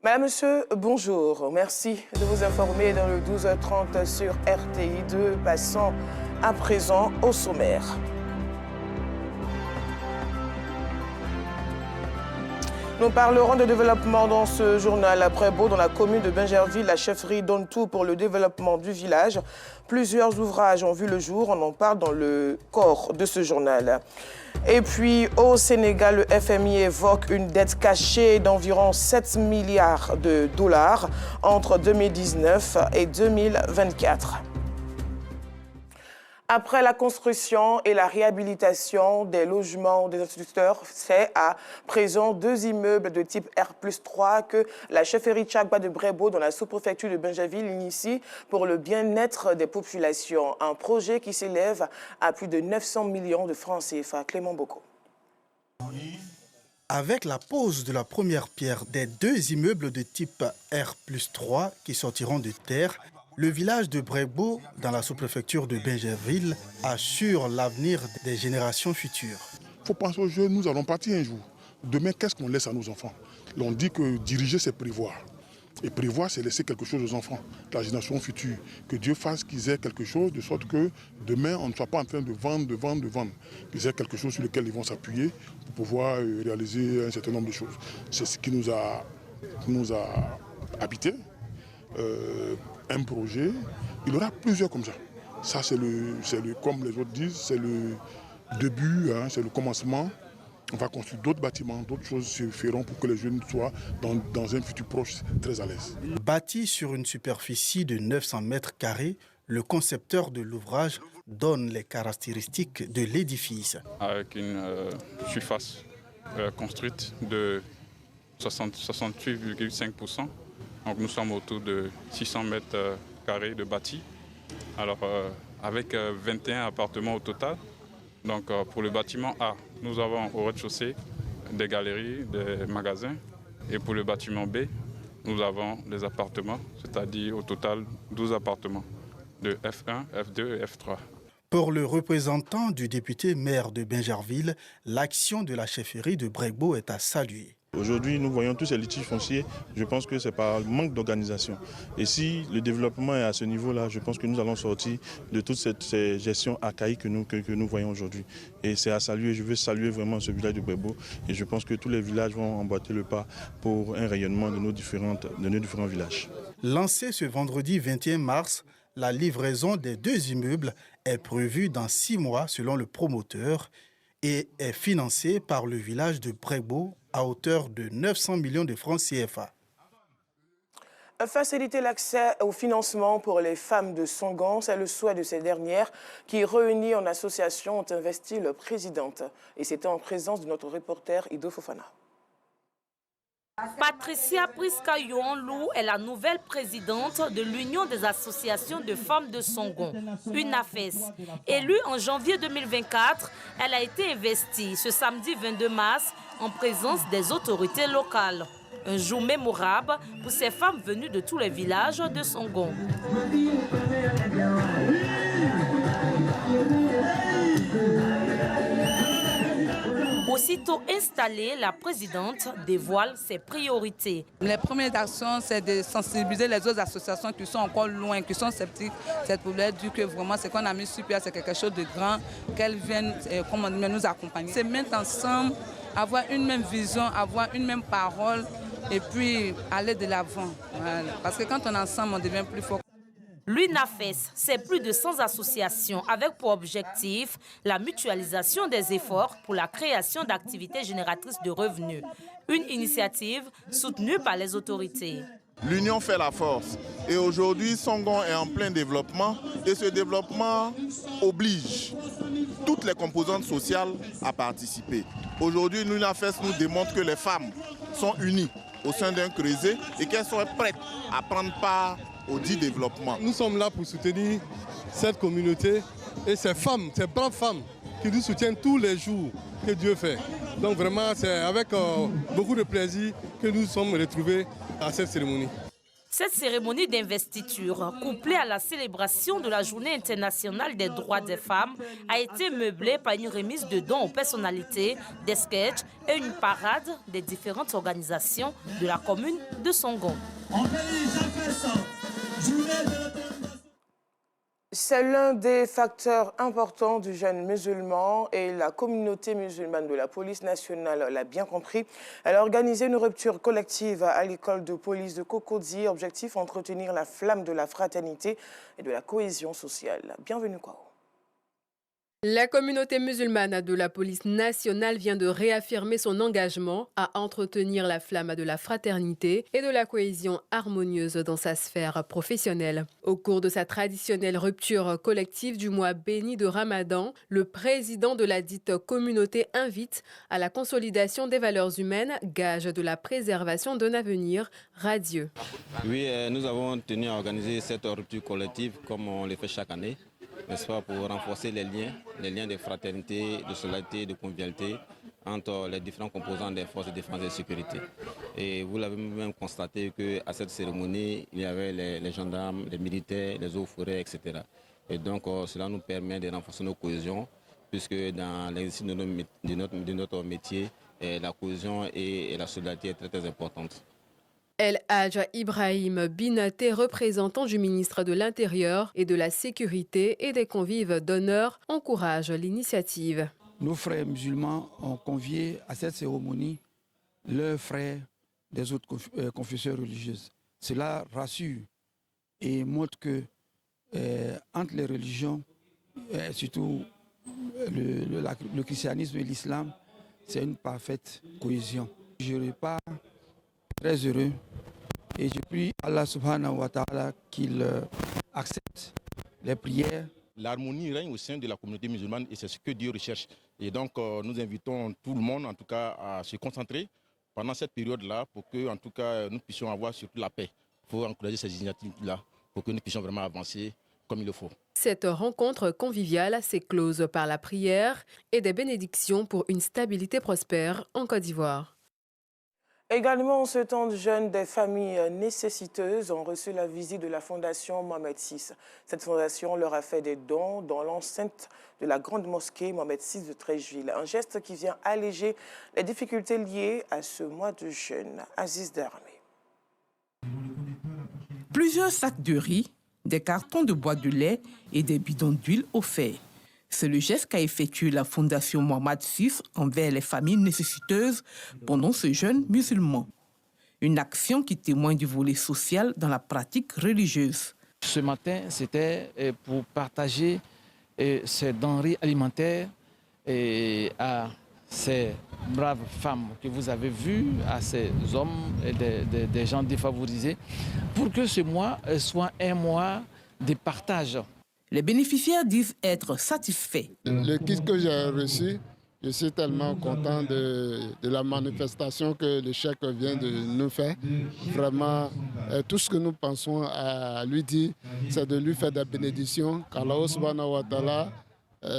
Madame, monsieur, bonjour. Merci de vous informer dans le 12h30 sur RTI2. Passons à présent au sommaire. Nous parlerons de développement dans ce journal. Après Beau, dans la commune de Bingerville, la chefferie donne tout pour le développement du village. Plusieurs ouvrages ont vu le jour. On en parle dans le corps de ce journal. Et puis, au Sénégal, le FMI évoque une dette cachée d'environ 7 milliards de dollars entre 2019 et 2024. Après la construction et la réhabilitation des logements des instituteurs, c'est à présent 2 immeubles de type R+3 que la chefferie Tchagba de Brébeau dans la sous-préfecture de Bingerville initie pour le bien-être des populations. Un projet qui s'élève à plus de 900 millions de francs CFA. Clément Boko. Avec la pose de la première pierre des 2 immeubles de type R+3 qui sortiront de terre, le village de Brébeau, dans la sous-préfecture de Bingerville, assure l'avenir des générations futures. Il faut penser aux jeunes, nous allons partir un jour. Demain, qu'est-ce qu'on laisse à nos enfants? On dit que diriger, c'est prévoir. Et prévoir, c'est laisser quelque chose aux enfants, la génération future. Que Dieu fasse qu'ils aient quelque chose, de sorte que demain, on ne soit pas en train de vendre. Qu'ils aient quelque chose sur lequel ils vont s'appuyer pour pouvoir réaliser un certain nombre de choses. C'est ce qui nous a habité. Un projet, il y aura plusieurs comme ça. Ça, c'est comme les autres disent, c'est le début, hein, c'est le commencement. On va construire d'autres bâtiments, d'autres choses se feront pour que les jeunes soient dans un futur proche très à l'aise. Bâti sur une superficie de 900 mètres carrés, le concepteur de l'ouvrage donne les caractéristiques de l'édifice. Avec une surface construite de 68,5%. Donc nous sommes autour de 600 mètres carrés de bâti, alors avec 21 appartements au total. Donc pour le bâtiment A, nous avons au rez-de-chaussée des galeries, des magasins. Et pour le bâtiment B, nous avons des appartements, c'est-à-dire au total 12 appartements de F1, F2 et F3. Pour le représentant du député maire de Bingerville, l'action de la chefferie de Brébeau est à saluer. Aujourd'hui, nous voyons tous ces litiges fonciers. Je pense que c'est par manque d'organisation. Et si le développement est à ce niveau-là, je pense que nous allons sortir de toute cette gestion archaïque que nous voyons aujourd'hui. Et c'est à saluer. Je veux saluer vraiment ce village de Brébeau. Et je pense que tous les villages vont emboîter le pas pour un rayonnement de nos différents villages. Lancé ce vendredi 21 mars, la livraison des 2 immeubles est prévue dans 6 mois selon le promoteur et est financée par le village de Brébeau à hauteur de 900 millions de francs CFA. Faciliter l'accès au financement pour les femmes de Songon, c'est le souhait de ces dernières qui, réunies en association, ont investi leur présidente. Et c'était en présence de notre reporter Ido Fofana. Patricia Priska Yohanlou est la nouvelle présidente de l'Union des associations de femmes de Songon, UNAFES. Élue en janvier 2024, elle a été investie ce samedi 22 mars en présence des autorités locales. Un jour mémorable pour ces femmes venues de tous les villages de Songon. Aussitôt installée, la présidente dévoile ses priorités. Les premières actions, c'est de sensibiliser les autres associations qui sont encore loin, qui sont sceptiques. Cette problème dit que vraiment ce qu'on a mis sur pied, c'est quelque chose de grand, qu'elles viennent nous accompagner. C'est mettre ensemble, avoir une même vision, avoir une même parole et puis aller de l'avant. Voilà. Parce que quand on est ensemble, on devient plus fort. L'UNAFES, c'est plus de 100 associations avec pour objectif la mutualisation des efforts pour la création d'activités génératrices de revenus. Une initiative soutenue par les autorités. L'union fait la force. Et aujourd'hui, Songon est en plein développement. Et ce développement oblige toutes les composantes sociales à participer. Aujourd'hui, l'UNAFES nous démontre que les femmes sont unies au sein d'un creuset et qu'elles sont prêtes à prendre part au dit développement. Nous sommes là pour soutenir cette communauté et ces femmes, ces braves femmes qui nous soutiennent tous les jours que Dieu fait. Donc vraiment, c'est avec beaucoup de plaisir que nous sommes retrouvés à cette cérémonie. Cette cérémonie d'investiture, couplée à la célébration de la Journée internationale des droits des femmes, a été meublée par une remise de dons aux personnalités, des sketchs et une parade des différentes organisations de la commune de Songon. C'est l'un des facteurs importants du jeune musulman et la communauté musulmane de la police nationale l'a bien compris. Elle a organisé une rupture collective à l'école de police de Cocody. Objectif, entretenir la flamme de la fraternité et de la cohésion sociale. Bienvenue Kwao. La communauté musulmane de la police nationale vient de réaffirmer son engagement à entretenir la flamme de la fraternité et de la cohésion harmonieuse dans sa sphère professionnelle. Au cours de sa traditionnelle rupture collective du mois béni de Ramadan, le président de la dite communauté invite à la consolidation des valeurs humaines, gage de la préservation d'un avenir radieux. Oui, nous avons tenu à organiser cette rupture collective comme on le fait chaque année, n'est-ce pas, pour renforcer les liens de fraternité, de solidarité, de convivialité entre les différents composants des forces de défense et de sécurité. Et vous l'avez même constaté qu'à cette cérémonie, il y avait les gendarmes, les militaires, les eaux forêts, etc. Et donc cela nous permet de renforcer nos cohésions, puisque dans l'exercice de notre métier, la cohésion et la solidarité est très, très importante. El Hadj Ibrahim Binaté, représentant du ministre de l'Intérieur et de la Sécurité et des convives d'honneur, encourage l'initiative. Nos frères musulmans ont convié à cette cérémonie leurs frères des autres confessions religieuses. Cela rassure et montre que entre les religions, surtout le christianisme et l'islam, c'est une parfaite cohésion. Je repars très heureux et je prie Allah subhanahu wa ta'ala qu'il accepte les prières. L'harmonie règne au sein de la communauté musulmane et c'est ce que Dieu recherche. Et donc nous invitons tout le monde en tout cas à se concentrer pendant cette période-là pour que en tout cas nous puissions avoir surtout la paix. Il faut encourager ces initiatives-là pour que nous puissions vraiment avancer comme il le faut. Cette rencontre conviviale s'est close par la prière et des bénédictions pour une stabilité prospère en Côte d'Ivoire. Également, en ce temps de jeûne, des familles nécessiteuses ont reçu la visite de la Fondation Mohamed VI. Cette fondation leur a fait des dons dans l'enceinte de la grande mosquée Mohamed VI de Treichville. Un geste qui vient alléger les difficultés liées à ce mois de jeûne. Aziz Darmé. Plusieurs sacs de riz, des cartons de bois de lait et des bidons d'huile offerts. C'est le geste qu'a effectué la Fondation Mohamed VI envers les familles nécessiteuses pendant ce jeûne musulman. Une action qui témoigne du volet social dans la pratique religieuse. Ce matin, c'était pour partager ces denrées alimentaires à ces braves femmes que vous avez vues, à ces hommes et des gens défavorisés, pour que ce mois soit un mois de partage. Les bénéficiaires disent être satisfaits. Le kit que j'ai reçu, je suis tellement content de la manifestation que le chèque vient de nous faire. Vraiment, tout ce que nous pensons à lui dire, c'est de lui faire des bénédictions, qu'Allah subhanahu wa ta'ala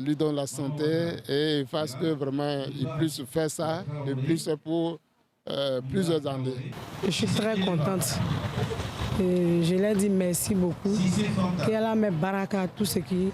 lui donne la santé et fasse que vraiment il puisse faire ça de plus pour plusieurs années. Je suis très contente. Et je leur dis merci beaucoup. Qu'Allah mette baraka à tout ce que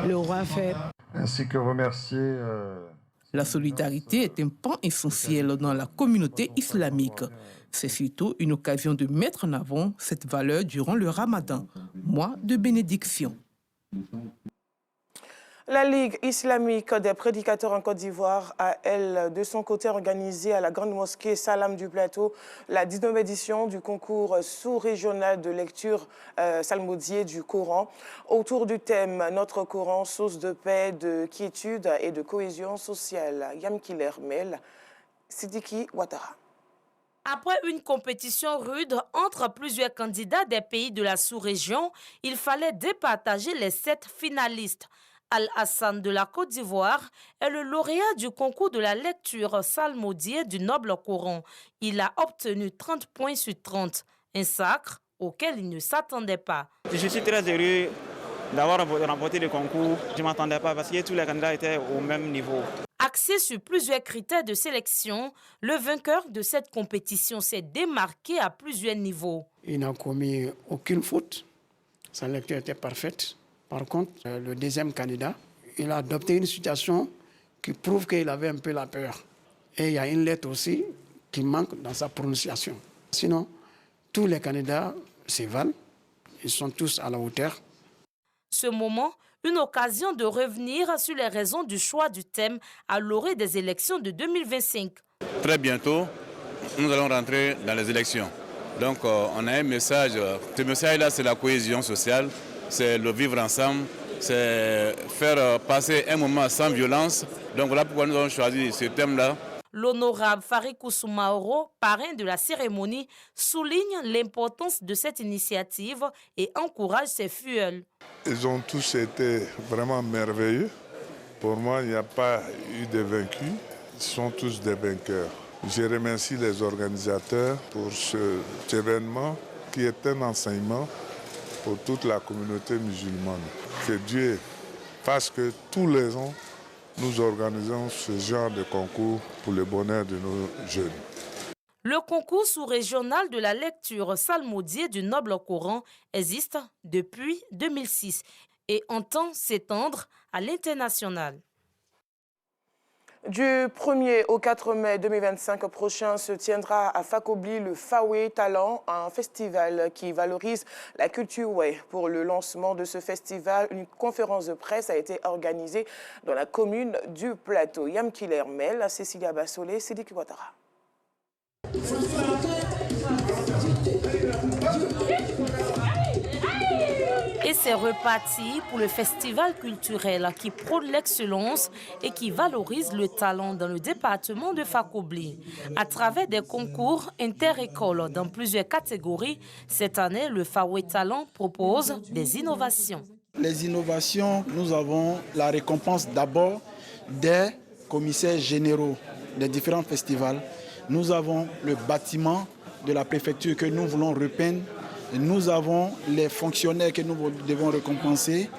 le roi fait. Ainsi que remercier. La solidarité est un pan essentiel dans la communauté islamique. C'est surtout une occasion de mettre en avant cette valeur durant le Ramadan, mois de bénédiction. La Ligue islamique des prédicateurs en Côte d'Ivoire a, elle, de son côté, organisé à la Grande Mosquée Salam du Plateau la 19e édition du concours sous-régional de lecture salmodier du Coran autour du thème « Notre Coran, source de paix, de quiétude et de cohésion sociale ». Yamkil Hermel, Sidiki Ouattara. Après une compétition rude entre plusieurs candidats des pays de la sous-région, il fallait départager les 7 finalistes. Al-Hassan de la Côte d'Ivoire est le lauréat du concours de la lecture salmodier du Noble Coran. Il a obtenu 30 points sur 30, un sacre auquel il ne s'attendait pas. Je suis très heureux d'avoir remporté le concours. Je ne m'attendais pas parce que tous les candidats étaient au même niveau. À Axé sur plusieurs critères de sélection, le vainqueur de cette compétition s'est démarqué à plusieurs niveaux. Il n'a commis aucune faute. Sa lecture était parfaite. Par contre, le deuxième candidat, il a adopté une situation qui prouve qu'il avait un peu la peur. Et il y a une lettre aussi qui manque dans sa prononciation. Sinon, tous les candidats se valent. Ils sont tous à la hauteur. Ce moment, une occasion de revenir sur les raisons du choix du thème à l'orée des élections de 2025. Très bientôt, nous allons rentrer dans les élections. Donc, on a un message. Ce message-là, c'est la cohésion sociale, c'est le vivre ensemble, c'est faire passer un moment sans violence. Donc, voilà pourquoi nous avons choisi ce thème-là. L'honorable Farikou Soumaoro, parrain de la cérémonie, souligne l'importance de cette initiative et encourage ses filleuls. Ils ont tous été vraiment merveilleux. Pour moi, il n'y a pas eu de vaincus. Ils sont tous des vainqueurs. Je remercie les organisateurs pour cet événement qui est un enseignement pour toute la communauté musulmane. Que Dieu fasse que tous les ans, nous organisons ce genre de concours pour le bonheur de nos jeunes. Le concours sous-régional de la lecture salmodiée du Noble Coran existe depuis 2006 et entend s'étendre à l'international. Du 1er au 4 mai 2025 prochain se tiendra à Fakobli le Fawe Talent, un festival qui valorise la culture Way. Pour le lancement de ce festival, une conférence de presse a été organisée dans la commune du Plateau. Yam Killer Mel, Cécilia Bassolé, Sidiki Ouattara. Et c'est reparti pour le festival culturel qui prône l'excellence et qui valorise le talent dans le département de Fakobli. À travers des concours inter-écoles dans plusieurs catégories, cette année, le Fawe Talent propose des innovations. Les innovations, nous avons la récompense d'abord des commissaires généraux des différents festivals. Nous avons le bâtiment de la préfecture que nous voulons repeindre. Nous avons les fonctionnaires que nous devons récompenser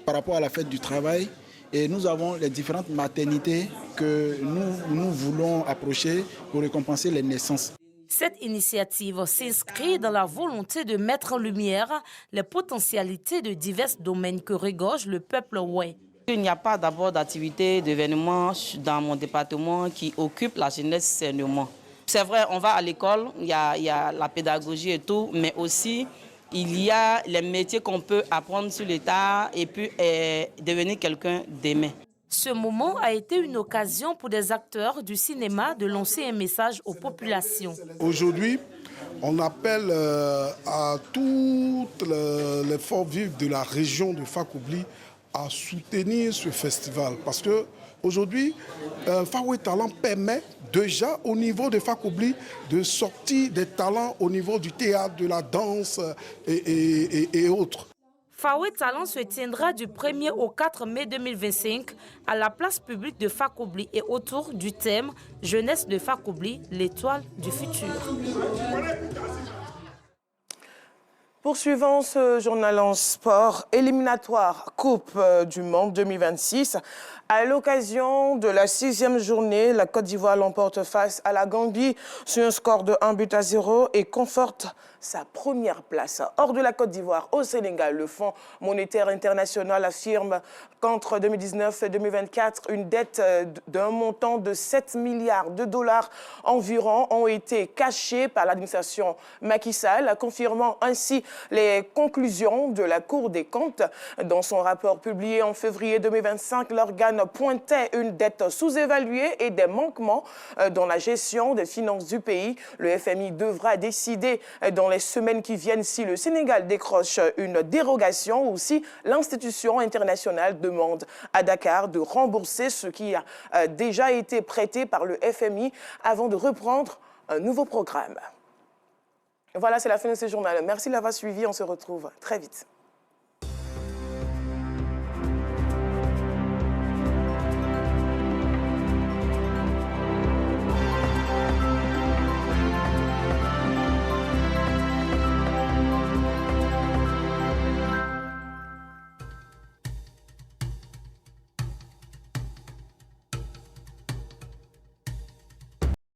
par rapport à la fête du travail. Et nous avons les différentes maternités que nous voulons approcher pour récompenser les naissances. Cette initiative s'inscrit dans la volonté de mettre en lumière les potentialités de divers domaines que regorge le peuple Way. Il n'y a pas d'abord d'activités, d'événements dans mon département qui occupent la jeunesse sainement. C'est vrai, on va à l'école, il y a la pédagogie et tout, mais aussi il y a les métiers qu'on peut apprendre sur l'État et puis devenir quelqu'un d'aimer. Ce moment a été une occasion pour des acteurs du cinéma de lancer un message aux populations. Aujourd'hui, on appelle à toutes les forces vives de la région de Fakobli à soutenir ce festival parce que aujourd'hui, Fawe Talent permet déjà au niveau de Fakobli de sortir des talents au niveau du théâtre, de la danse et autres. Fawe Talent se tiendra du 1er au 4 mai 2025 à la place publique de Fakobli et autour du thème « Jeunesse de Fakobli, l'étoile du futur ». Poursuivons ce journal en sport, éliminatoire Coupe du Monde 2026. À l'occasion de la 6e journée, la Côte d'Ivoire l'emporte face à la Gambie sur un score de 1-0 et conforte sa première place. Hors de la Côte d'Ivoire, au Sénégal, le Fonds monétaire international affirme qu'entre 2019 et 2024, une dette d'un montant de 7 milliards de dollars environ ont été cachées par l'administration Macky Sall, confirmant ainsi les conclusions de la Cour des comptes. Dans son rapport publié en février 2025, l'organe pointait une dette sous-évaluée et des manquements dans la gestion des finances du pays. Le FMI devra décider dans les semaines qui viennent si le Sénégal décroche une dérogation ou si l'institution internationale demande à Dakar de rembourser ce qui a déjà été prêté par le FMI avant de reprendre un nouveau programme. Voilà, c'est la fin de ce journal. Merci de l'avoir suivi. On se retrouve très vite.